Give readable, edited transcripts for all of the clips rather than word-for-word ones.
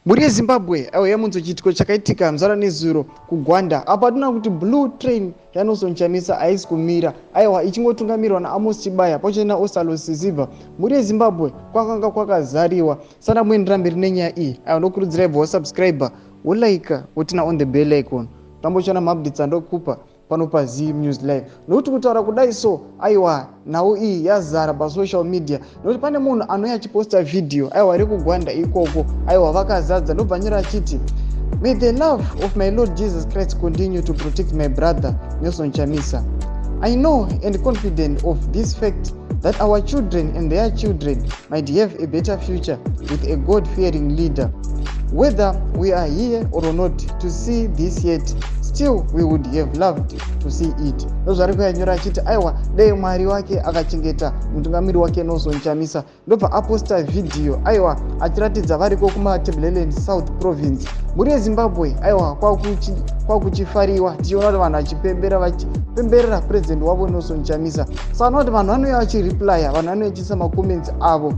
Muri Zimbabwe ayo yamunzo chitiko chakaitika mzara nezuro kuGwanda apa atona kuti blue train yaNelson Chamisa haisi kumira aiwa ichingotungamirwa naAmos Chibaya pachena Osalo Siziva. Muri Zimbabwe kwakanga kwakazariwa sana muendera mberi nenyaya iyi ayo ndokurudzira ibva wasubscribe wolaika wotina on the bell icon tambochana maupdates andokupa pano paZim News Live nokuti kutaura kudai so aiwa nawo iyi yazara pasocial media nokuti pane munhu anouya achiposta video aiwa ri kuGwanda ikoko aiwa vakazadza ndobva nyira achiti may the love of my Lord Jesus Christ continue to protect my brother Nelson Chamisa. I know and confident of this fact that our children and their children might have a better future with a God-fearing leader. Whether we are here or not to see this yet, still we would have loved to see it. Ndozvari kuyanyora achiti aiwa dai Mwari wake akachengeta mutungamiri wake Nelson Chamisa ndobva aposta video aiwa achiratidza variko kumaTebeleland South Province muri Zimbabwe aiwa kwakuchifariwa tichiona kuti vanhu vachipemberera president wavo Nelson Chamisa saka kuti vanhu vanouya vachireplya vanhu vanouya vachiisa macomments avo.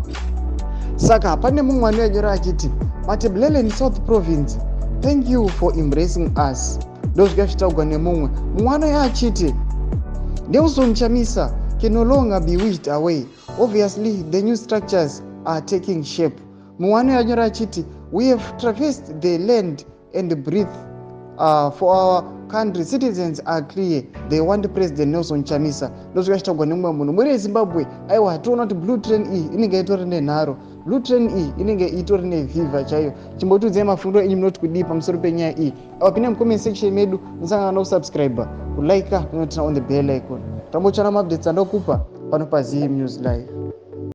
Saka pane mumwe anonyora achiti maTebeleland South Province, thank you for embracing us. Ndozvikachitaugwa nemumwe anouya achiti Nelson Chamisa can no longer be wished away. Obviously the new structures are taking shape. Mumwe anonyora achiti we have traversed the land and breathe for our country. Citizens are clear, they want President Nelson Chamisa. Ndozvikachitaugwa nemumwe munhu muri Zimbabwe aiwa toona kuti blue train iyi inenge itori nenharo. Blue train iyi inenge itori nevhivha chaiyo. Chimbotudzai mafundo enyu munoti kudii pamusoro penyaya iyi. Apa pine mucomment section medu musangana kusubscribe, kulike nokutina on the bell icon. Tambochana maupdates andokupa pano paZim News Live.